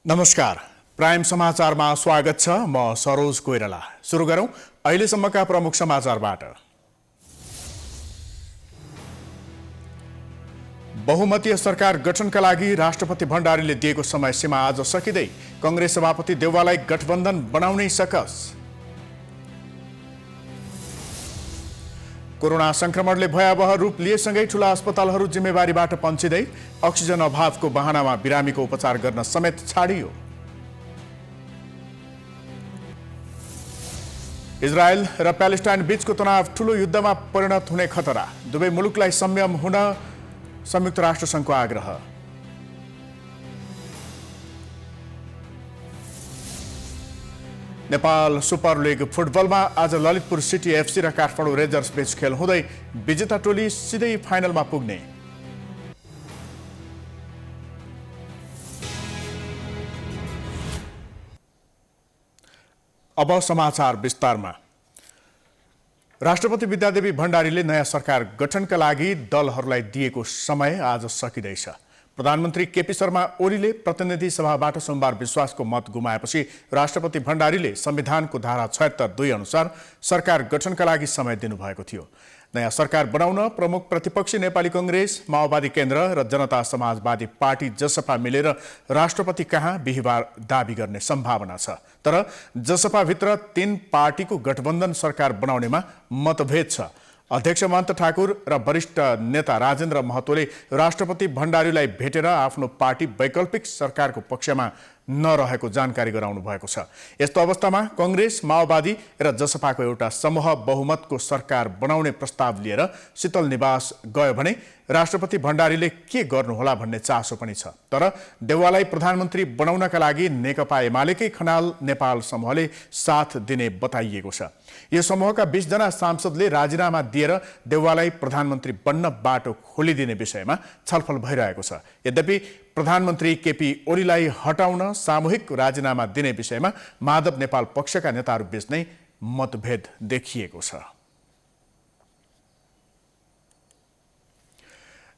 नमस्कार, प्राइम समाचारमा स्वागत छ। म सरोज कोइराला। सुरु गरौं अहिलेसम्मका प्रमुख समाचारबाट। बहुमतीय सरकार गठनका लागि राष्ट्रपति भण्डारीले दिएको समय सीमा आज सकिँदै कांग्रेस सभापति देउवालाई गठबन्धन बनाउनै सकस। कोरोना संक्रमणले भयावह रूप लिएसँगै ठूला अस्पतालहरू जिम्मेवारीबाट पन्छिँदै अक्सिजन अभावको बहानामा बिरामीको उपचार गर्न समेत छाडियो। इजरायल र प्यालेस्टाइन बीचको तनाव ठूलो युद्धमा परिणत हुने खतरा। दुवै मुलुकलाई संयम हुन संयुक्त राष्ट्रसङ्घको आग्रह। नेपाल सुपर लिग फुटबलमा आज ललितपुर सिटी एफसी र काठमाडौँ रेन्जर्स बीच खेल हुँदै विजेता टोली सिधै फाइनलमा पुग्ने। अब समाचार विस्तारमा। राष्ट्रपति विद्यादेवी भण्डारीले नयाँ सरकार गठनका लागि दलहरूलाई दिएको समय आज सकिँदैछ। प्रधानमन्त्री केपी शर्मा ओलीले प्रतिनिधि सभाबाट सोमबार विश्वासको मत गुमाएपछि राष्ट्रपति भण्डारीले संविधानको धारा 76(2) अनुसार सरकार गठनका लागि समय दिनुभएको थियो। नयाँ सरकार बनाउन प्रमुख प्रतिपक्षी नेपाली कांग्रेस, माओवादी केन्द्र र जनता समाजवादी पार्टी जसपा मिलेर राष्ट्रपति कहाँ बिहिबार दाबी गर्ने सम्भावना छ। तर जसपाभित्र 3 पार्टीको गठबन्धन सरकार बनाउनेमा मतभेद छ। अध्यक्ष महन्त ठाकुर र वरिष्ठ नेता राजेन्द्र महतोले राष्ट्रपति भण्डारीलाई भेटेर आफ्नो पार्टी वैकल्पिक सरकारको पक्षमा नरहेको जानकारी गराउनु भएको छ। यस्तो अवस्थामा कांग्रेस, माओवादी र जसपाको एउटा समूह बहुमतको सरकार बनाउने प्रस्ताव लिएर शीतल निवास गयो भने राष्ट्रपति भण्डारीले के गर्नुहोला भन्ने चासो पनि छ। तर देउवालाई प्रधानमन्त्री बनाउनका लागि नेकपा एमालेकै खनाल नेपाल समूहले साथ दिने बताइएको छ। यो समूहका 20 जना सांसदले राजीनामा दिएर देउवालाई प्रधानमन्त्री बन्न बाटो खोलिदिने विषयमा छलफल भइरहेको छ। यद्यपि प्रधानमन्त्री केपी ओलीलाई हटाउन सामूहिक राजीनामा दिने विषयमा माधव नेपाल पक्षका नेताहरू बीच नै मतभेद देखिएको छ।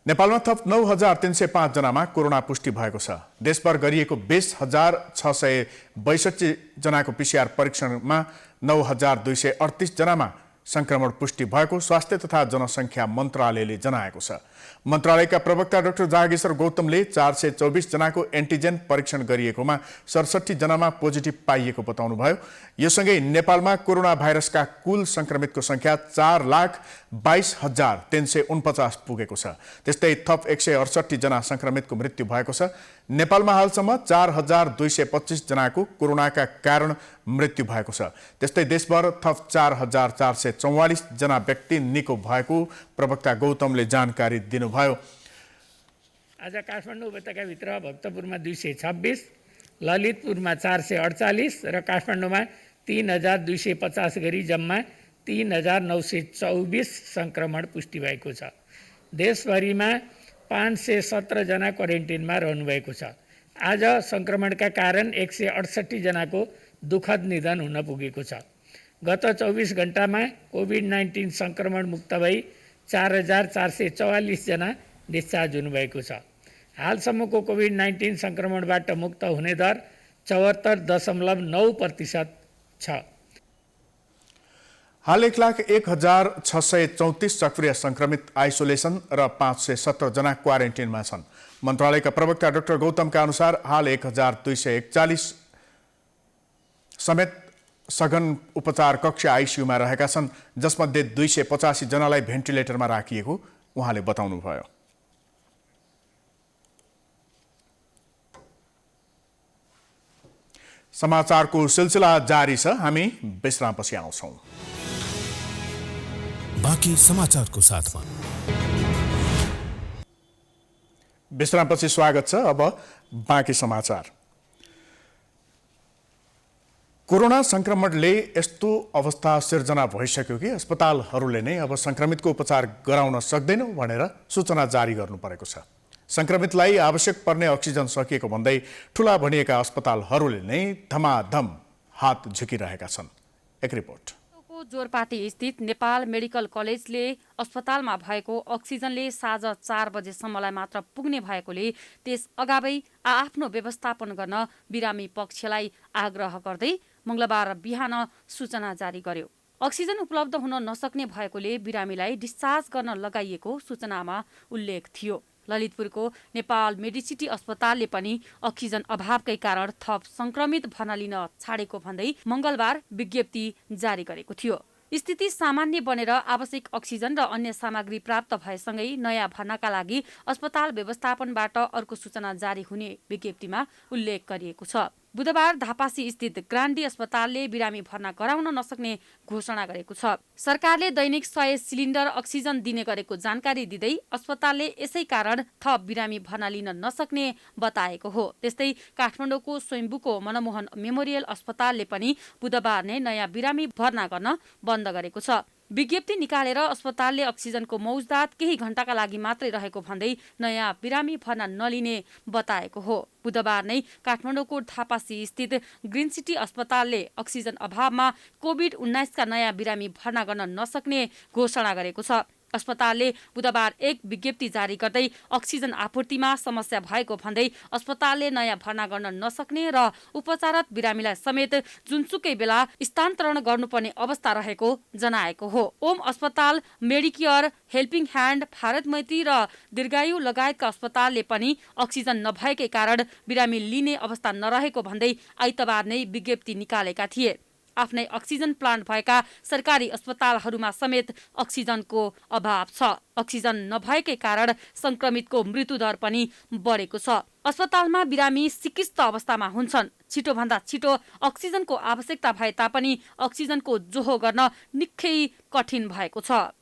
नेपालमा थप 9,305 जनामा कोरोना पुष्टि भएको छ। देशभर गरिएको 20,662 जनाको पीसीआर परीक्षणमा 9,238 जनामा संक्रमण पुष्टि भएको स्वास्थ्य तथा जनसङ्ख्या मन्त्रालयले जनाएको छ। मन्त्रालयका प्रवक्ता डाक्टर जागेश्वर गौतमले 424 जनाको एन्टिजेन परीक्षण गरिएकोमा 67 जनामा पोजिटिभ पाइएको बताउनुभयो। यो सँगै नेपालमा कोरोना भाइरसका कुल संक्रमितको संख्या 4,22,349 पुगेको छ। त्यस्तै थप 168 जना संक्रमितको मृत्यु भएको छ। नेपालमा हालसम्म 4,225 जनाको कोरोनाका कारण मृत्यु भएको छ। त्यस्तै देशभर थप 4,444 जना व्यक्ति निको भएको प्रवक्ता गौतमले जानकारी दिनुभयो। आज काठमाडौँ उपत्यकाभित्र भक्तपुरमा 226, ललितपुरमा 448 र काठमाडौँमा 3,250 गरी जम्मा 3,924 संक्रमण पुष्टि भएको छ। देशभरिमा 517 जना क्वारेन्टिनमा रहनुभएको छ। आज संक्रमणका कारण 168 जनाको दुःखद निधन हुन पुगेको छ। गत 24 घण्टामा कोभिड-19 संक्रमण मुक्त भई 4,444 जना डिस्चार्ज हुनुभएको छ। हालसम्मको कोभिड-19 संक्रमणबाट मुक्त हुने दर 74.9% छ। हाल 1,01,634 सक्रिय संक्रमित आइसोलेसन र 517 जना क्वारेन्टिनमा छन्। मन्त्रालयका प्रवक्ता डाक्टर गौतमका अनुसार हाल 1,241 समेत सघन उपचार कक्ष आइसियुमा रहेका छन्, जसमध्ये 285 जनालाई भेन्टिलेटरमा राखिएको उहाँले बताउनुभयो। समाचारको सिलसिला जारी छ। हामी विश्रामपछि आउँछौँ। बाँकी समाचारको साथमा विश्रामपछि स्वागत छ। अब बाँकी समाचार। कोरोना संक्रमणले यस्तो अवस्था सिर्जना भइसक्यो कि अस्पतालहरूले नै अब संक्रमितको उपचार गराउन सक्दैनौँ भनेर सूचना जारी गर्नु परेको छ। संक्रमितलाई आवश्यक पर्ने अक्सिजन सकिएको भन्दै ठूला भनिएका अस्पतालहरूले नै धमाधम हात झुकिरहेका छन्। एक रिपोर्ट। जोरपाटी स्थित नेपाल मेडिकल कलेजले अस्पतालमा भएको अक्सिजनले साँझ 4 बजेसम्मलाई मात्र पुग्ने भएकोले त्यस अगावै आफ्नो व्यवस्थापन गर्न बिरामी पक्षलाई आग्रह गर्दै मंगलबार बिहान सूचना जारी गर्यो। अक्सिजन उपलब्ध हुन नसक्ने भएकोले बिरामीलाई डिस्चार्ज गर्न लगाइएको सूचनामा उल्लेख थियो। ललितपुरको नेपाल मेडिसिटी अस्पतालले पनि अक्सिजन अभावकै कारण थप संक्रमित भर्ना लिन छाडेको भन्दै मंगलबार विज्ञप्ति जारी गरेको थियो। स्थिति सामान्य बनेर आवश्यक अक्सिजन र अन्य सामग्री प्राप्त भएसँगै नयाँ भर्नाका लागि अस्पताल व्यवस्थापनबाट अर्को सूचना जारी हुने विज्ञप्तिमा उल्लेख गरिएको छ। बुधबार धापासी स्थित ग्रान्डी अस्पतालले बिरामी भर्ना गराउन नसक्ने घोषणा गरेको छ। सरकारले दैनिक 100 सिलिन्डर अक्सिजन दिने गरेको जानकारी दिँदै अस्पतालले यसै कारण थप बिरामी भर्ना लिन नसक्ने बताएको हो। त्यस्तै काठमाडौँको स्वयम्भूको मनमोहन मेमोरियल अस्पतालले पनि बुधबार नै नयाँ बिरामी भर्ना गर्न बन्द गरेको छ। विज्ञप्ति निकालेर अस्पतालले अक्सिजनको मौजदात केही घण्टाका लागि मात्रै रहेको भन्दै नयाँ बिरामी भर्ना नलिने बताएको हो। बुधबार नै काठमाडौँको धापासी स्थित ग्रिन सिटी अस्पतालले अक्सिजन अभावमा कोभिड-19 का नयाँ बिरामी भर्ना गर्न नसक्ने घोषणा गरेको छ। अस्पतालले बुधबार एक विज्ञप्ति जारी गर्दै अक्सिजन आपूर्तिमा समस्या भएको भन्दै अस्पतालले नयाँ भर्ना गर्न नसक्ने र उपचाररत बिरामीलाई समेत जुनसुकै बेला स्थानान्तरण गर्नुपर्ने अवस्था रहेको जनाएको हो। ओम अस्पताल, मेडिकेयर, हेल्पिङ ह्यान्ड, भारत मैत्री र दीर्घायु लगायतका अस्पतालले पनि अक्सिजन नभएकै कारण बिरामी लिने अवस्था नरहेको भन्दै आइतबार नै विज्ञप्ति निकालेका थिए। आफ्नै अक्सिजन प्लान्ट भएका सरकारी अस्पतालहरूमा समेत अक्सिजनको अभाव छ। अक्सिजन नभएकै कारण संक्रमितको मृत्युदर पनि बढेको छ। अस्पतालमा बिरामी सिकिस्त अवस्थामा हुन्छन्। छिटोभन्दा छिटो अक्सिजनको आवश्यकता भए तापनि अक्सिजनको जोहो गर्न निकै कठिन भएको छ।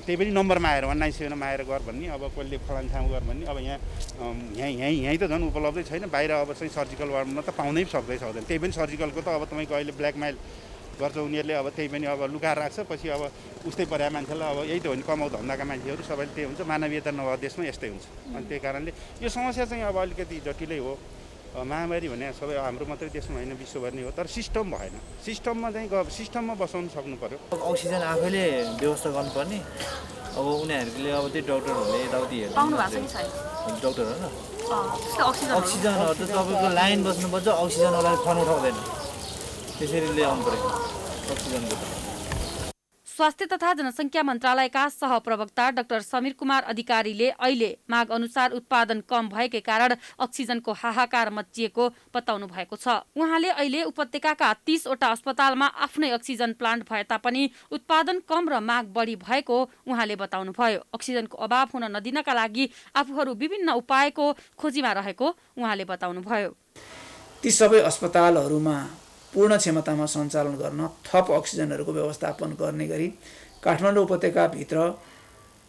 त्यही पनि नम्बरमा आएर 1907मा आएर गर भन्ने, अब कसले फलान ठाउँ गर भन्ने। अब यहीँ त झन् उपलब्धै छैन। बाहिर अब चाहिँ सर्जिकल वार्डमा त पाउनै सक्दैन। त्यही पनि सर्जिकलको त अब तपाईँको अहिले ब्ल्याकमेल गर्छ उनीहरूले। अब त्यही पनि अब लुकाएर राख्छ। पछि अब उस्तै परेका मान्छेलाई अब यही त हो नि, कमाउ धन्दाका मान्छेहरू सबैले त्यही हुन्छ। मानवीयता नभएको देशमा यस्तै हुन्छ। अनि त्यही कारणले यो समस्या चाहिँ अब अलिकति जटिलै हो। महामारी भने सबै हाम्रो मात्रै देशमा होइन, विश्वभर नै हो। तर सिस्टम भएन। सिस्टममा सिस्टममा बसाउनु सक्नु पर्यो। अक्सिजन आफैले व्यवस्था गर्नुपर्ने। अब उनीहरूले अब त्यो डक्टरहरूले यताउति हेर्नु डक्टर हो न, अक्सिजनहरू त तपाईँको लाइन बस्नुपर्छ। अक्सिजनवाला फोन उठाउँदैन, त्यसरी ल्याउनु पर्यो अक्सिजनको त। स्वास्थ्य तथा जनसङ्ख्या मन्त्रालयका सहप्रवक्ता डाक्टर समीर कुमार अधिकारीले अहिले माग अनुसार उत्पादन कम भएकै कारण अक्सिजनको हाहाकार मचिएको बताउनु भएको छ। उहाँले अहिले उपत्यकाका 30 वटा अस्पतालमा आफ्नै अक्सिजन प्लान्ट भए तापनि उत्पादन कम र माग बढी भएको उहाँले बताउनुभयो। अक्सिजनको अभाव हुन नदिनका लागि आफूहरू विभिन्न उपायको खोजीमा रहेको उहाँले बताउनुभयो। ती सबै अस्पतालहरूमा पूर्ण क्षमतामा सञ्चालन गर्न थप अक्सिजनहरूको व्यवस्थापन गर्ने गरी काठमाडौँ उपत्यकाभित्र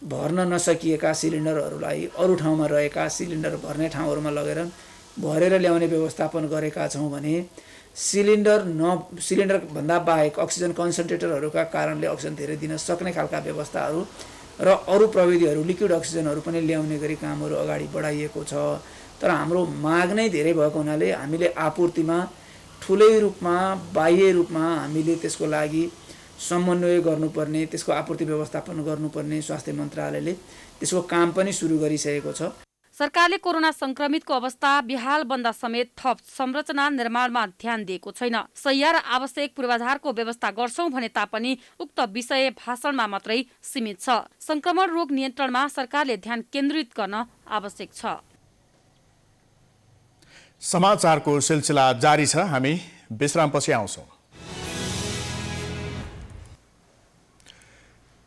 भर्न नसकिएका सिलिन्डरहरूलाई अरू ठाउँमा रहेका सिलिन्डर भर्ने ठाउँहरूमा लगेर भरेर ल्याउने व्यवस्थापन गरेका छौँ भने सिलिन्डरभन्दा बाहेक अक्सिजन कन्सन्ट्रेटरहरूका कारणले अक्सिजन धेरै दिन सक्ने खालका व्यवस्थाहरू र अरू प्रविधिहरू लिक्विड अक्सिजनहरू पनि ल्याउने गरी कामहरू अगाडि बढाइएको छ। तर हाम्रो माग नै धेरै भएको हुनाले हामीले आपूर्तिमा ठुलै रूपमा बाह्य रूपमा हामीले त्यसको लागि समन्वय गर्नुपर्ने, त्यसको आपूर्ति व्यवस्थापन गर्नुपर्ने स्वास्थ्य मन्त्रालयले त्यसको काम पनि सुरु गरिसकेको छ। सरकारले कोरोना संक्रमितको अवस्था बेहाल बन्दा समेत थप संरचना निर्माणमा ध्यान दिएको छैन। सहिया र आवश्यक पूर्वाधारको व्यवस्था गर्छौं भने तापनि उक्त विषय भाषणमा मात्रै सीमित छ। संक्रमण रोग नियन्त्रणमा सरकारले ध्यान केन्द्रित गर्न आवश्यक छ। समाचारको सिलसिला जारी छ। हामी विश्रामपछि आउँछौँ।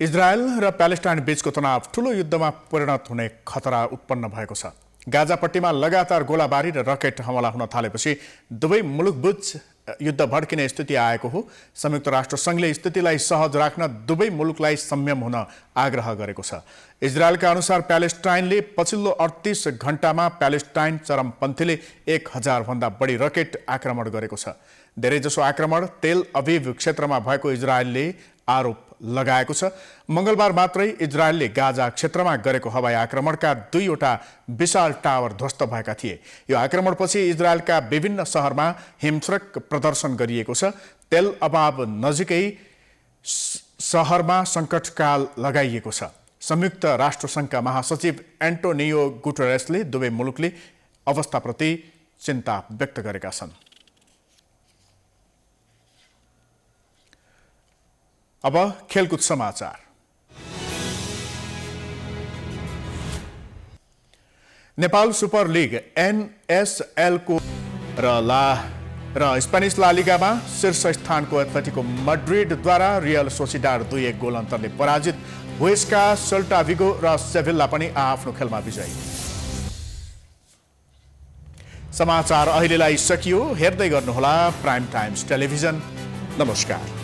इजरायल र प्यालेस्टाइन बीचको तनाव ठूलो युद्धमा परिणत हुने खतरा उत्पन्न भएको छ। गाजापट्टीमा लगातार गोलाबारी र रकेट हमला हुन थालेपछि दुवै मुलुकबीच युद्ध भड्किने स्थिति आएको हो। संयुक्त राष्ट्र संघले स्थितिलाई सहज राख्न दुवै मुलुकलाई संयम हुन आग्रह गरेको छ। इजरायलका अनुसार प्यालेस्टाइनले पछिल्लो 38 घण्टामा प्यालेस्टाइन चरमपन्थीले 1000 भन्दा बढी रकेट आक्रमण गरेको छ। धेरैजसो आक्रमण तेल अभिव क्षेत्रमा भएको इजरायलले आरोप लगाएको छ। मंगलबार मात्रै इजरायलले गाजा क्षेत्रमा गरेको हवाई आक्रमणका 2वटा विशाल टावर ध्वस्त भएका थिए। यो आक्रमणपछि इजरायलका विभिन्न शहरमा हिंस्रक प्रदर्शन गरिएको छ। तेल अभाव नजिकै सहरमा सङ्कटकाल लगाइएको छ। संयुक्त राष्ट्रसङ्घका महासचिव एन्टोनियो गुटेरेसले दुवै मुलुकले अवस्थाप्रति चिन्ता व्यक्त गरेका छन्। अब खेलकुद समाचार। नेपाल सुपर लिग NSL को र स्पेनिस ला लिगामा शीर्ष स्थानको एथलेटिको मड्रिडद्वारा रियल सोसिडाड 2-1 गोल अन्तरले पराजित। हुएस्का, सेल्टा विगो र सेभिल्ला पनि आफ्नो खेलमा विजयी। समाचार अहिलेलाई सकियो। हेर्दै गर्नुहोला प्राइम टाइम्स टेलिभिजन। नमस्कार।